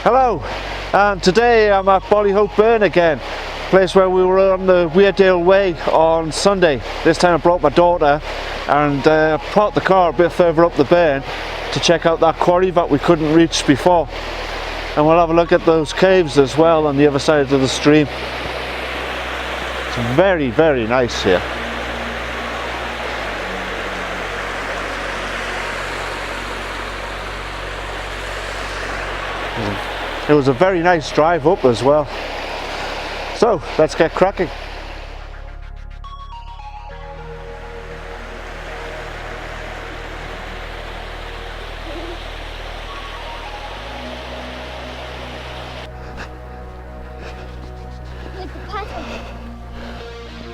Hello, and today I'm at Bollihope Burn again, place where we were on the Weardale Way on Sunday. This time I brought my daughter and parked the car a bit further up the burn to check out that quarry that we couldn't reach before. And we'll have a look at those caves as well on the other side of the stream. It's very, very nice here. It was a very nice drive up as well. So let's get cracking.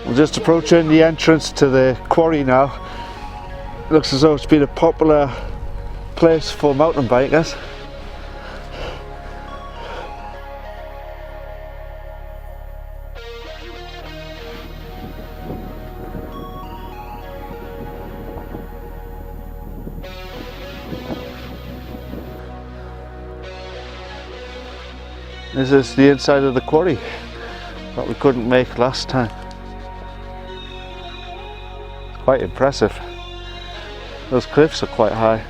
We're just approaching the entrance to the quarry now. Looks as though it's been a popular place for mountain bikers. This is the inside of the quarry that we couldn't make last time. Quite impressive. Those cliffs are quite high,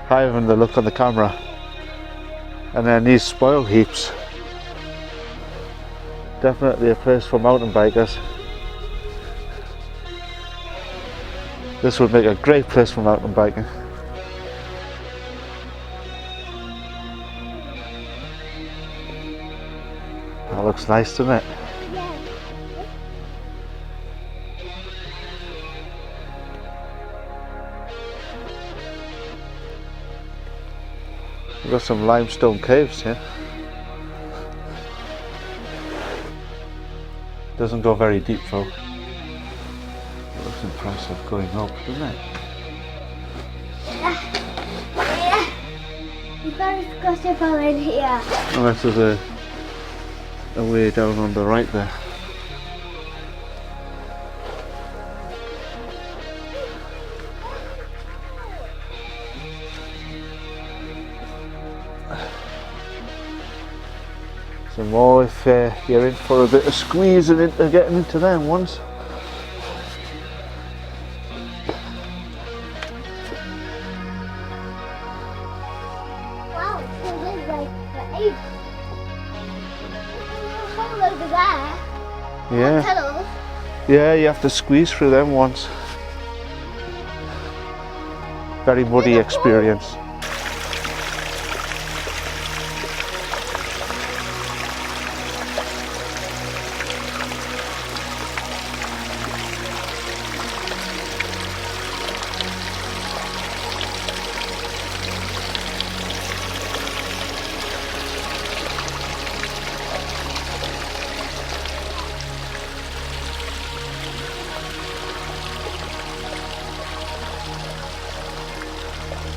higher than they look on the camera. And then these spoil heaps. Definitely a place for mountain bikers. This would make a great place for mountain biking. That looks nice, doesn't it? Yeah. We've got some limestone caves here. Doesn't go very deep though. It looks impressive going up, doesn't it? You've got to cross your phone in here. Unless there's a way down on the right there. Some more if you're in for a bit of squeezing into getting into them ones. Wow, so there's like 8. Hole over there. Yeah. Tunnels. Yeah, you have to squeeze through them once. Very muddy experience.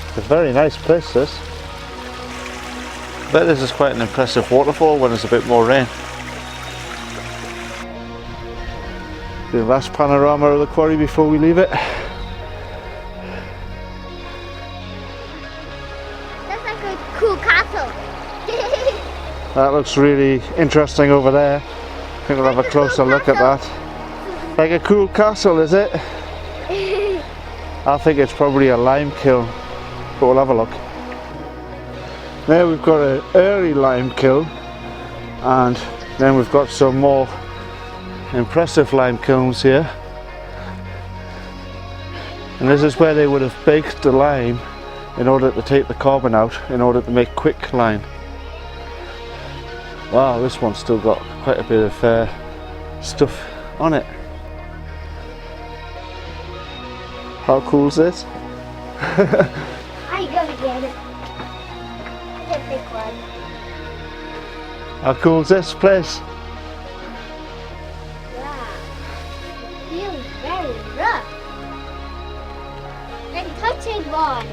It's a very nice place, this. I bet this is quite an impressive waterfall when there's a bit more rain. The last panorama of the quarry before we leave it. That's like a cool castle. That looks really interesting over there. I think we'll have a closer look at that. Like a cool castle, is it? I think it's probably a lime kiln, but we'll have a look. There we've got an early lime kiln, and then we've got some more impressive lime kilns here. And this is where they would have baked the lime in order to take the carbon out, in order to make quick lime. Wow, this one's still got quite a bit of stuff on it. How cool is this? I'm gonna get it. It's a big one. How cool is this place? Wow. It feels very rough. And touching board.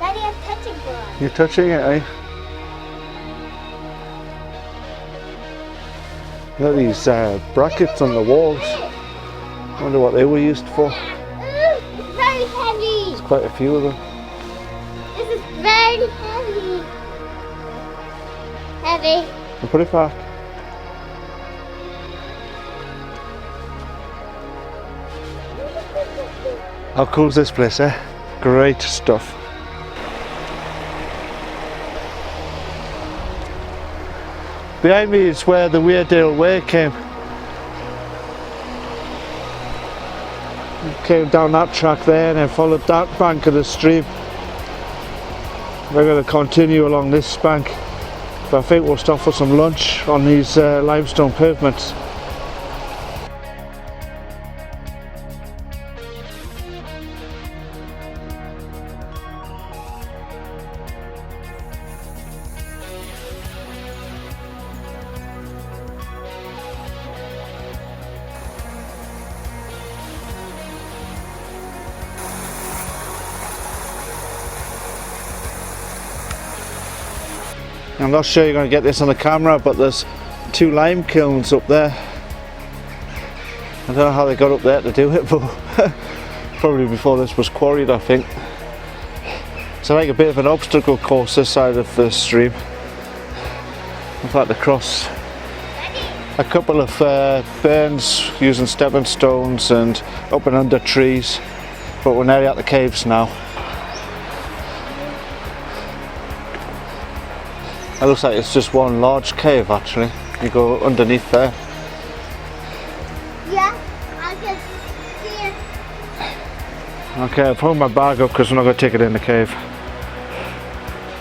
Daddy has touching board. You're touching it, eh? Look at these brackets on the walls. I wonder what they were used for. It's very heavy. There's quite a few of them. This is very heavy. heavy. I'll put it back. How cool is this place, eh? Great stuff. Behind me is where the Weardale Way came. Came down that track there and then followed that bank of the stream. We're going to continue along this bank, but I think we'll stop for some lunch on these limestone pavements. I'm not sure you're going to get this on the camera, but there's 2 lime kilns up there. I don't know how they got up there to do it, but probably before this was quarried, I think. It's like a bit of an obstacle course this side of the stream. I've had to cross a couple of burns using stepping stones and up and under trees, but we're nearly at the caves now. It looks like it's just one large cave actually. You go underneath there. Yeah, I can see it. Okay, I'll pull my bag up because we're not going to take it in the cave.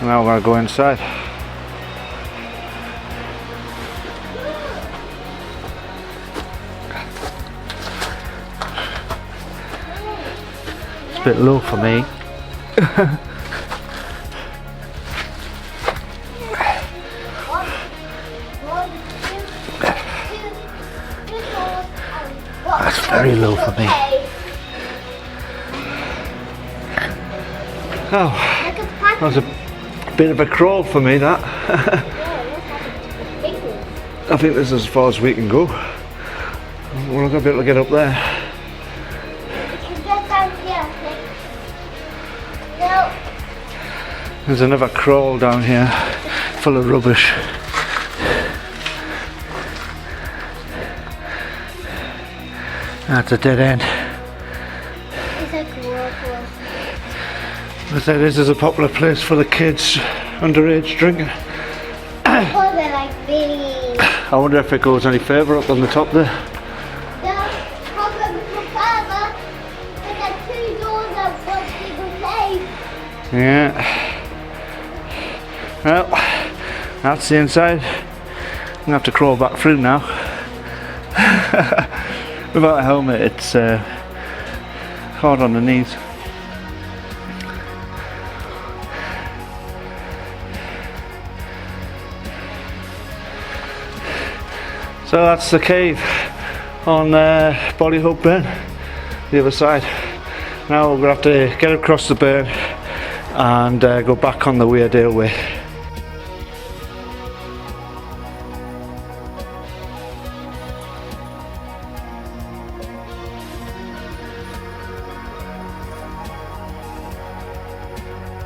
Now we're going to go inside. It's a bit low for me. That's very low for me. Oh, that was a bit of a crawl for me, that. I think this is as far as we can go. We're not going to be able to get up there. There's another crawl down here full of rubbish. That's a dead end. I say this is a popular place for the kids underage drinking. Oh, they're like really. I wonder if it goes any further up on the top there. Yeah. Well, that's the inside. I'm gonna have to crawl back through now. Without a helmet, it's hard on the knees. So that's the cave on Bollihope Burn, the other side. Now we're going to have to get across the burn and go back on the Weardale Way.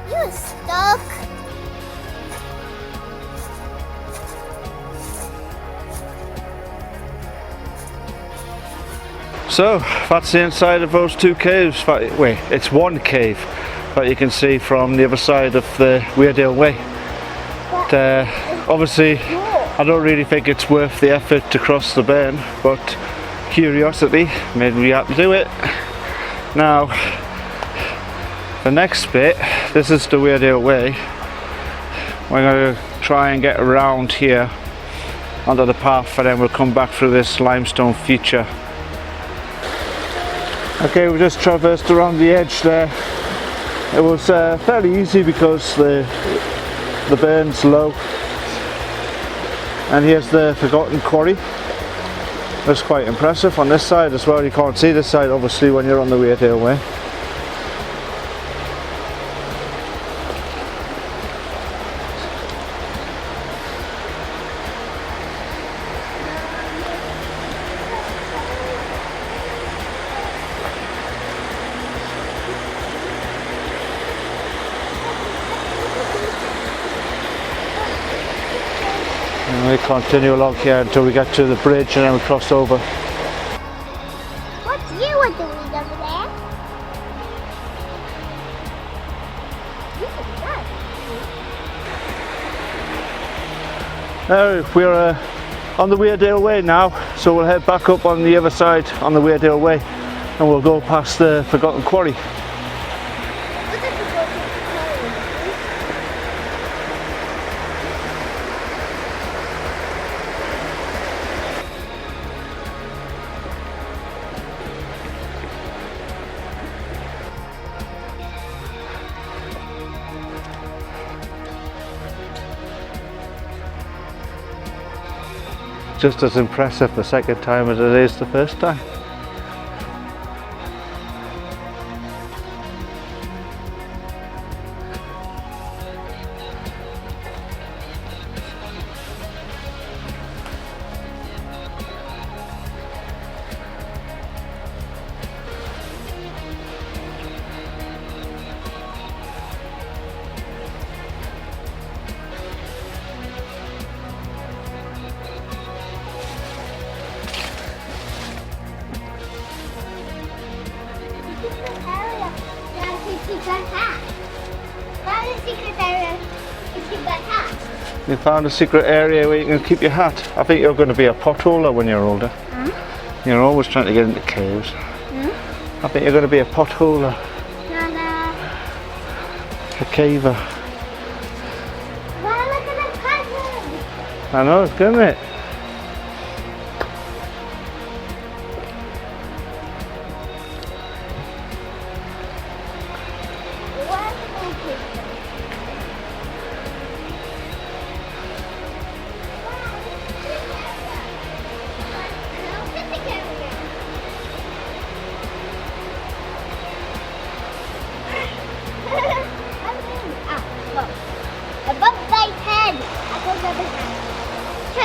You're stuck. So that's the inside of those 2 caves. Wait, it's one cave that you can see from the other side of the Weardale Way. But, obviously, I don't really think it's worth the effort to cross the burn, but curiosity made me have to do it. Now, the next bit, this is the Weardale Way. We're going to try and get around here onto the path, and then we'll come back through this limestone feature. Okay, we just traversed around the edge there. It was fairly easy because the burn's low. And here's the forgotten quarry. That's quite impressive on this side as well. You can't see this side obviously when you're on the Weardale Way. And we continue along here until we get to the bridge and then we cross over. What you are doing over there? We're on the Weardale Way now, so we'll head back up on the other side on the Weardale Way and we'll go past the forgotten quarry. Just as impressive the second time as it is the first time. You found a secret area where you can keep your hat. I think you're going to be a potholer when you're older. You're always trying to get into caves. I think you're going to be a potholer. A caver. Wow, look at the puzzle. I know, it's good, isn't it?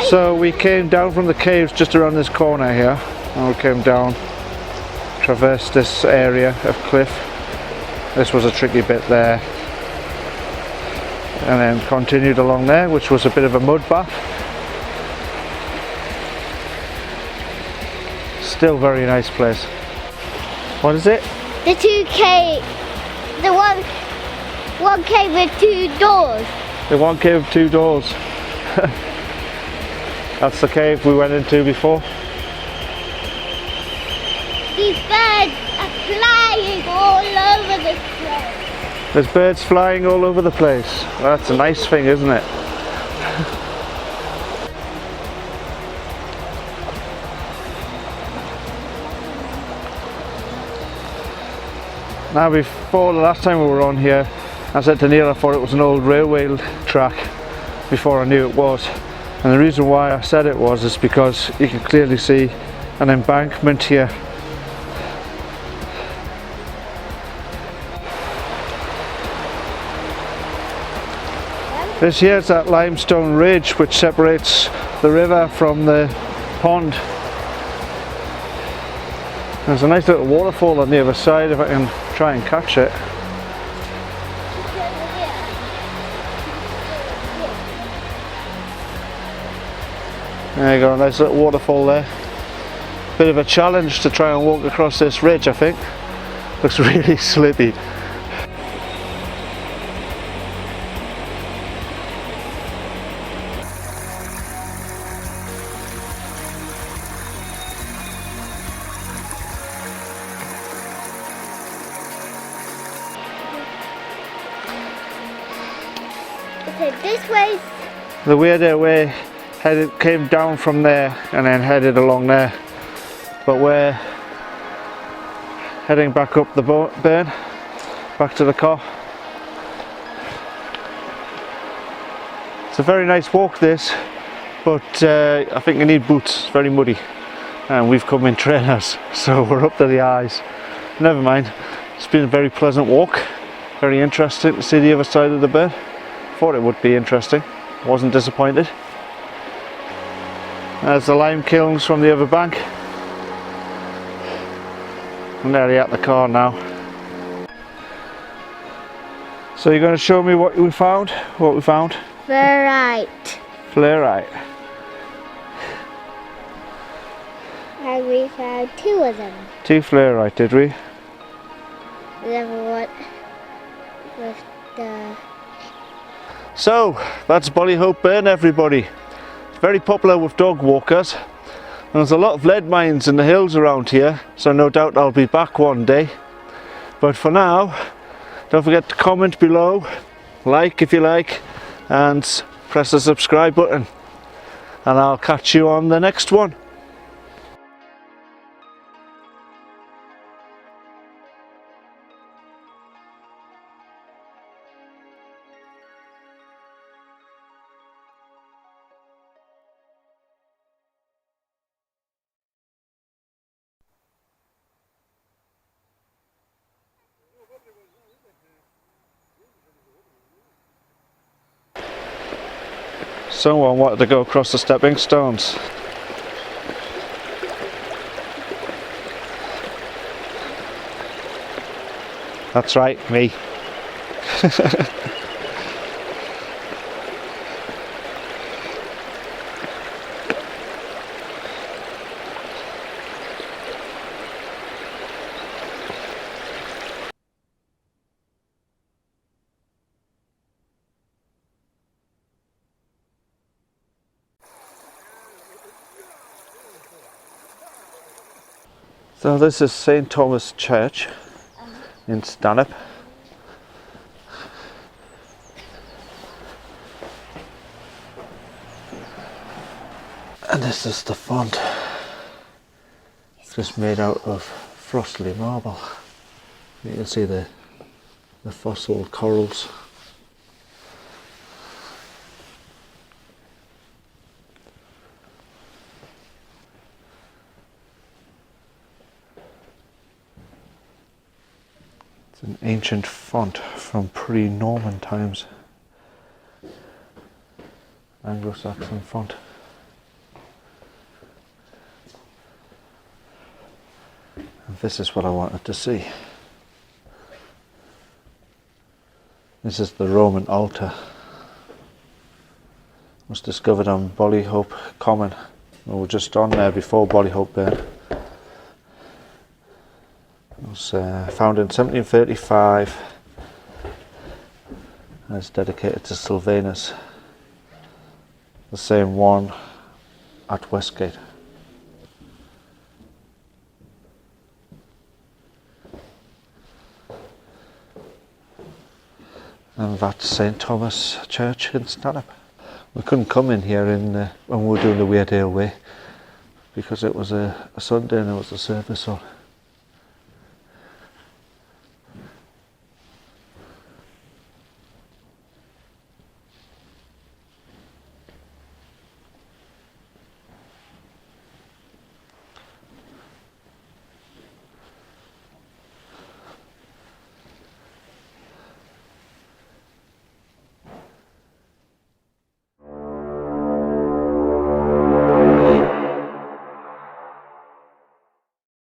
So we came down from the caves just around this corner here, and we came down, traversed this area of cliff. This was a tricky bit there, and then continued along there, which was a bit of a mud bath. Still very nice place. What is it? The 2K, the one cave with 2 doors. The one cave with 2 doors. That's the cave we went into before. These birds are flying all over the place. There's birds flying all over the place. That's a nice thing, isn't it? Now, before the last time we were on here, I said to Neil I thought it was an old railway track before I knew it was. And the reason why I said it was is because you can clearly see an embankment here. This here is that Limestone Ridge which separates the river from the pond. There's a nice little waterfall on the other side if I can try and catch it. There you go, nice little waterfall there. Bit of a challenge to try and walk across this ridge, I think. Looks really slippy. Okay, this way. The Weardale Way came down from there and then headed along there, but we're heading back up the burn, back to the car. It's a very nice walk this, but I think you need boots. It's very muddy and we've come in trainers, so we're up to the eyes. Never mind, it's been a very pleasant walk, very interesting to see the other side of the burn. Thought it would be interesting, wasn't disappointed. There's the lime kilns from the other bank. I'm nearly at the car now. So you're going to show me what we found? What we found? Fluorite. Fluorite. and we found 2 of them. 2 fluorite, did we? Level 1 with the... So, that's Bollihope Burn, everybody. It's very popular with dog walkers. And there's a lot of lead mines in the hills around here, so no doubt I'll be back one day. But for now, don't forget to comment below, like if you like, and press the subscribe button. And I'll catch you on the next one. Someone wanted to go across the stepping stones. That's right, me. So this is St. Thomas Church in Stanhope. And this is the font. It's just made out of frostly marble. You can see the fossil corals. It's an ancient font from pre-Norman times. Anglo-Saxon font. And this is what I wanted to see. This is the Roman altar. It was discovered on Bollihope Common. We were just on there before Bollihope Burn. It was found in 1735 and it's dedicated to Sylvanus, the same one at Westgate. And that's St. Thomas Church in Stanhope. We couldn't come in here when we were doing the Weardale Way because it was a Sunday and there was a service on.